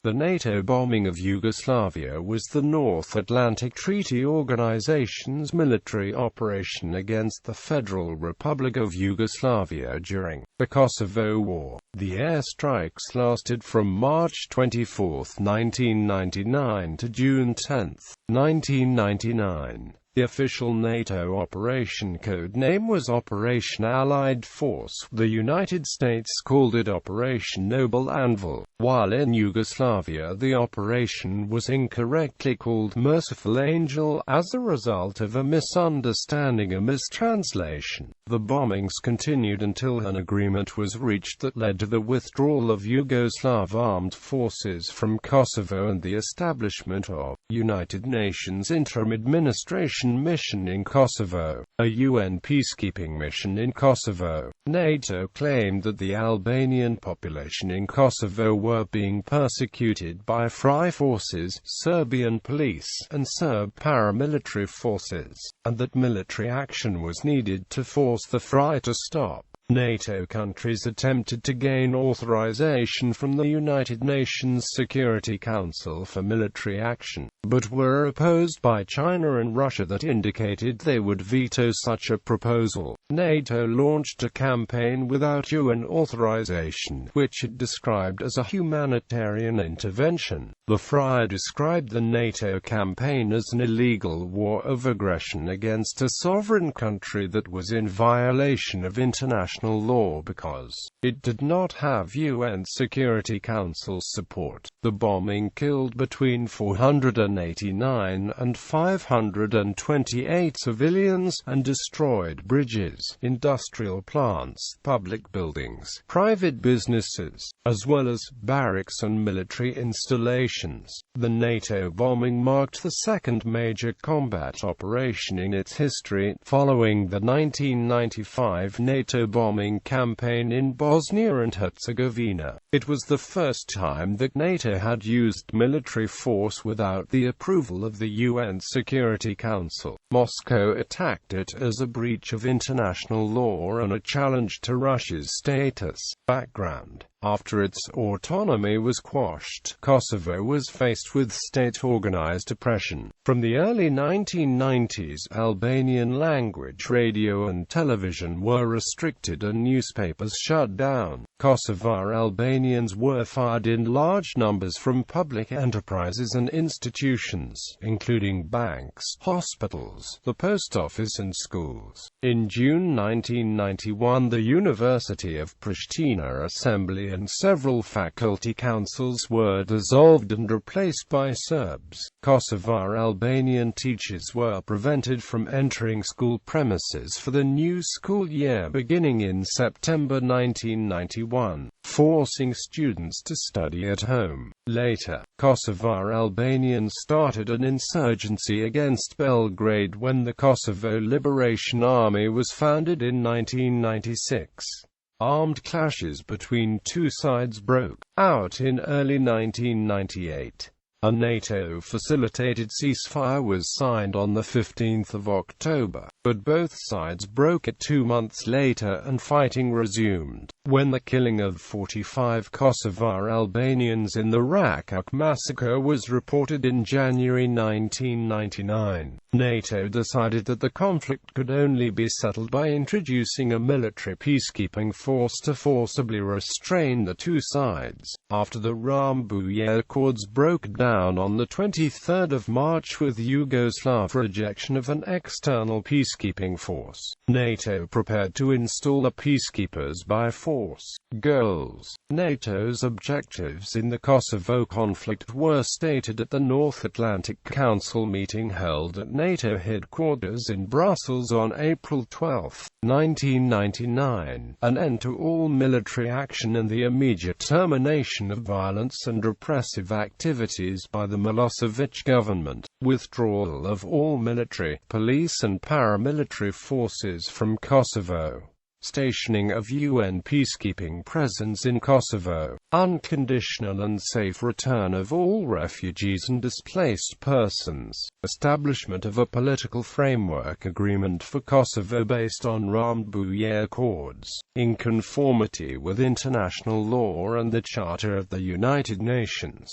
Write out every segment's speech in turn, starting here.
The NATO bombing of Yugoslavia was the North Atlantic Treaty Organization's military operation against the Federal Republic of Yugoslavia during the Kosovo War. The airstrikes lasted from March 24, 1999 to June 10, 1999. The official NATO operation code name was Operation Allied Force. The United States called it Operation Noble Anvil, while in Yugoslavia the operation was incorrectly called Merciful Angel as a result of a misunderstanding, a mistranslation. The bombings continued until an agreement was reached that led to the withdrawal of Yugoslav armed forces from Kosovo and the establishment of United Nations Interim Administration mission in Kosovo, a UN peacekeeping mission in Kosovo. NATO claimed that the Albanian population in Kosovo were being persecuted by FRY forces, Serbian police, and Serb paramilitary forces, and that military action was needed to force the FRY to stop. NATO countries attempted to gain authorization from the United Nations Security Council for military action, but were opposed by China and Russia that indicated they would veto such a proposal. NATO launched a campaign without UN authorization, which it described as a humanitarian intervention. The FRY described the NATO campaign as an illegal war of aggression against a sovereign country that was in violation of international law because it did not have UN Security Council support. The bombing killed between 489 and 528 civilians and destroyed bridges, industrial plants, public buildings, private businesses, as well as barracks and military installations. The NATO bombing marked the second major combat operation in its history, following the 1995 NATO bombing campaign in Bosnia and Herzegovina. It was the first time that NATO had used military force without the approval of the UN Security Council. Moscow attacked it as a breach of international law and a challenge to Russia's status. Background: after its autonomy was quashed, Kosovo was faced with state-organized oppression. From the early 1990s, Albanian language radio and television were restricted and newspapers shut down. Kosovar Albanians were fired in large numbers from public enterprises and institutions, including banks, hospitals, the post office and schools. In June 1991, the University of Pristina Assembly and several faculty councils were dissolved and replaced by Serbs. Kosovar Albanian teachers were prevented from entering school premises for the new school year beginning in September 1991, forcing students to study at home. Later, Kosovar Albanians started an insurgency against Belgrade when the Kosovo Liberation Army was founded in 1996. Armed clashes between two sides broke out in early 1998. A NATO-facilitated ceasefire was signed on the 15th of October, but both sides broke it 2 months later and fighting resumed. When the killing of 45 Kosovar Albanians in the Rakak massacre was reported in January 1999, NATO decided that the conflict could only be settled by introducing a military peacekeeping force to forcibly restrain the two sides. After the Rambouillet Accords broke down on the 23rd of March with Yugoslav rejection of an external peacekeeping force, NATO prepared to install the peacekeepers by force. Goals: NATO's objectives in the Kosovo conflict were stated at the North Atlantic Council meeting held at NATO headquarters in Brussels on April 12, 1999, an end to all military action and the immediate termination of violence and repressive activities by the Milosevic government, withdrawal of all military, police and paramilitary forces from Kosovo, stationing of UN peacekeeping presence in Kosovo, unconditional and safe return of all refugees and displaced persons, establishment of a political framework agreement for Kosovo based on Rambouillet Accords, in conformity with international law and the Charter of the United Nations.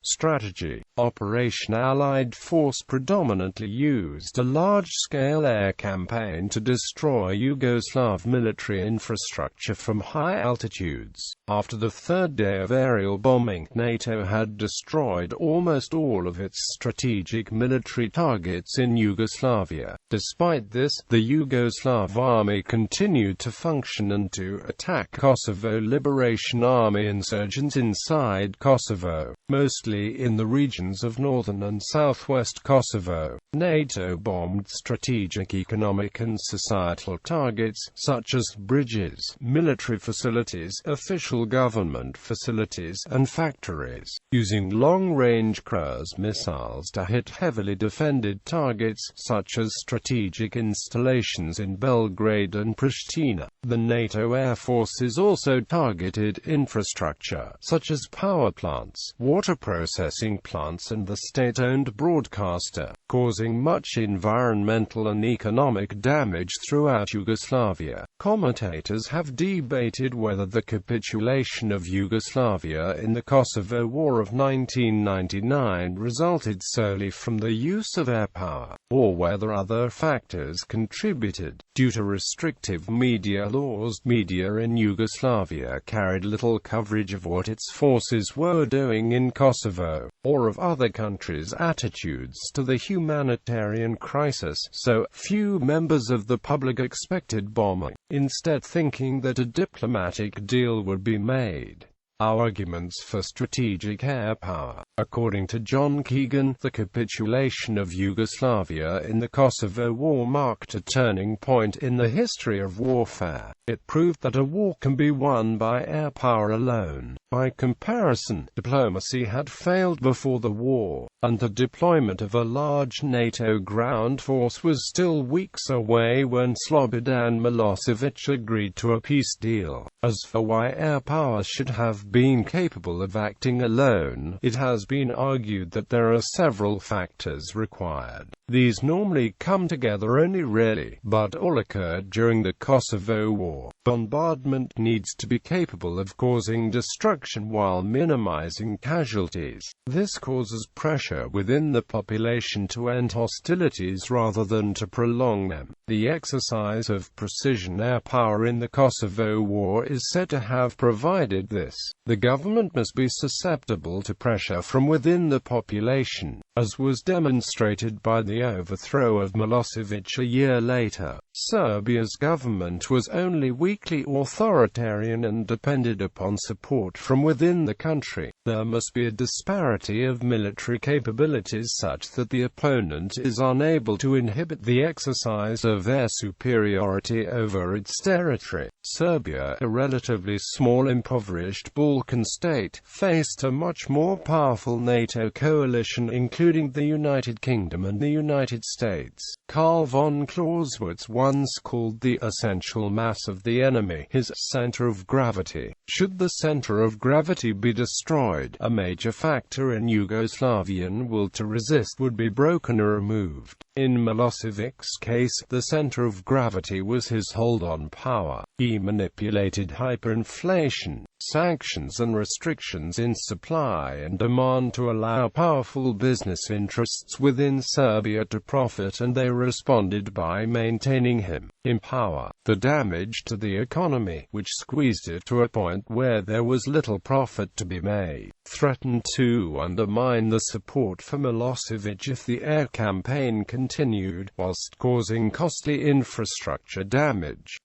Strategy. Operation Allied Force predominantly used a large-scale air campaign to destroy Yugoslav military infrastructure from high altitudes. After the third day of aerial bombing, NATO had destroyed almost all of its strategic military targets in Yugoslavia. Despite this, the Yugoslav army continued to function and to attack Kosovo Liberation Army insurgents inside Kosovo, mostly in the regions of northern and southwest Kosovo. NATO bombed strategic economic and societal targets, such as bridges, military facilities, official government facilities, and factories, using long-range cruise missiles to hit heavily defended targets, such as strategic installations in Belgrade and Pristina. The NATO air forces also targeted infrastructure, such as power plants, water processing plants and the state-owned broadcaster, causing much environmental and economic damage throughout Yugoslavia. Commentators have debated whether the capitulation of Yugoslavia in the Kosovo War of 1999 resulted solely from the use of air power, or whether other factors contributed. Due to restrictive media laws, media in Yugoslavia carried little coverage of what its forces were doing in Kosovo, or of other countries' attitudes to the humanitarian crisis, so few members of the public expected bombing, instead thinking that a diplomatic deal would be made. Arguments for strategic air power. According to John Keegan, the capitulation of Yugoslavia in the Kosovo War marked a turning point in the history of warfare. It proved that a war can be won by air power alone. By comparison, diplomacy had failed before the war, and the deployment of a large NATO ground force was still weeks away when Slobodan Milosevic agreed to a peace deal. As for why air power should have been capable of acting alone, it has been argued that there are several factors required. These normally come together only rarely, but all occurred during the Kosovo War. Bombardment needs to be capable of causing destruction while minimizing casualties. This causes pressure within the population to end hostilities rather than to prolong them. The exercise of precision air power in the Kosovo War is said to have provided this. The government must be susceptible to pressure from within the population, as was demonstrated by the overthrow of Milosevic a year later. Serbia's government was only weakly authoritarian and depended upon support from within the country. There must be a disparity of military capabilities such that the opponent is unable to inhibit the exercise of air superiority over its territory. Serbia, a relatively small impoverished Balkan state, faced a much more powerful NATO coalition including the United Kingdom and the United States. Karl von Clausewitz once called the essential mass of the enemy his center of gravity. Should the center of gravity be destroyed, a major factor in Yugoslavian will to resist would be broken or removed. In Milosevic's case, the center of gravity was his hold on power. He manipulated hyperinflation, sanctions and restrictions in supply and demand to allow powerful business interests within Serbia to profit, and they responded by maintaining him in power. The damage to the economy, which squeezed it to a point where there was little profit to be made, threatened to undermine the support for Milosevic if the air campaign continued, whilst causing costly infrastructure damage.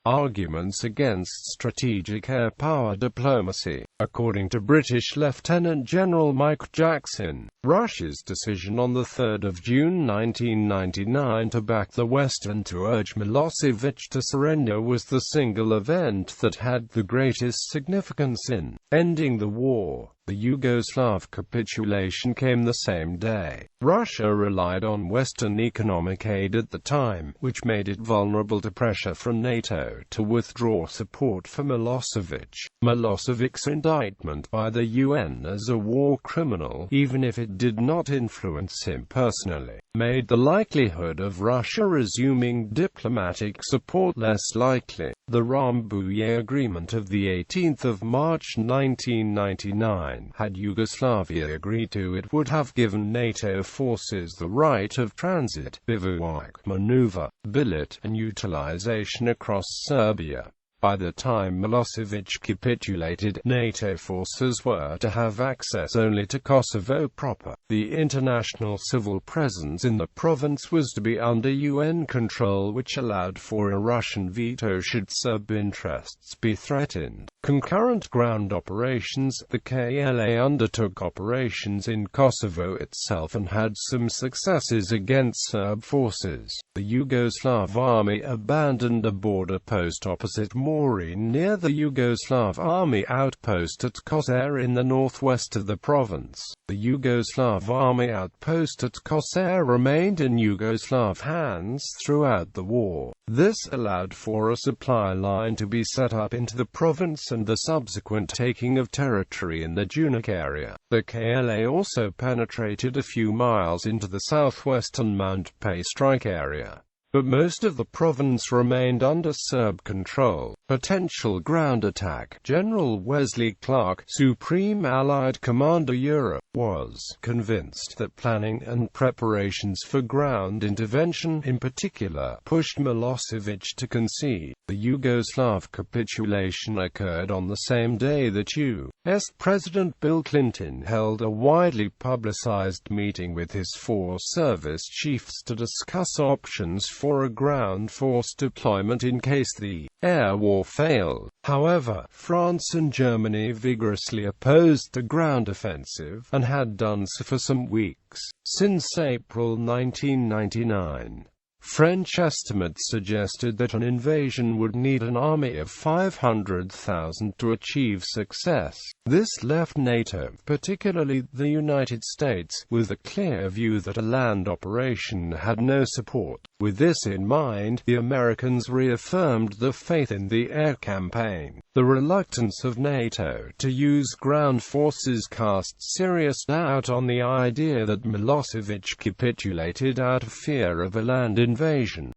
Arguments against strategic air power diplomacy. According to British Lieutenant General Mike Jackson, Russia's decision on 3 June 1999 to back the West and to urge Milosevic to surrender was the single event that had the greatest significance in ending the war. The Yugoslav capitulation came the same day. Russia relied on Western economic aid at the time, which made it vulnerable to pressure from NATO to withdraw support for Milosevic. Milosevic's indictment by the UN as a war criminal, even if it but did not influence him personally, made the likelihood of Russia resuming diplomatic support less likely. The Rambouillet Agreement of the 18th of March 1999, had Yugoslavia agreed to it, would have given NATO forces the right of transit, bivouac, maneuver, billet, and utilization across Serbia. By the time Milosevic capitulated, NATO forces were to have access only to Kosovo proper. The international civil presence in the province was to be under UN control, which allowed for a Russian veto should Serb interests be threatened. Concurrent ground operations. The KLA undertook operations in Kosovo itself and had some successes against Serb forces. The Yugoslav army abandoned a border post opposite Morin near the Yugoslav army outpost at Kosair in the northwest of the province. The Yugoslav army outpost at Kosair remained in Yugoslav hands throughout the war. This allowed for a supply line to be set up into the province and the subsequent taking of territory in the Junak area. The KLA also penetrated a few miles into the southwestern Mount Pay strike area, but most of the province remained under Serb control. Potential ground attack. General Wesley Clark, Supreme Allied Commander Europe, was convinced that planning and preparations for ground intervention, in particular, pushed Milosevic to concede. The Yugoslav capitulation occurred on the same day that U.S. President Bill Clinton held a widely publicized meeting with his four service chiefs to discuss options for a ground force deployment in case the air war failed. However, France and Germany vigorously opposed the ground offensive, and had done so for some weeks. Since April 1999, French estimates suggested that an invasion would need an army of 500,000 to achieve success. This left NATO, particularly the United States, with a clear view that a land operation had no support. With this in mind, the Americans reaffirmed their faith in the air campaign. The reluctance of NATO to use ground forces cast serious doubt on the idea that Milosevic capitulated out of fear of a land invasion.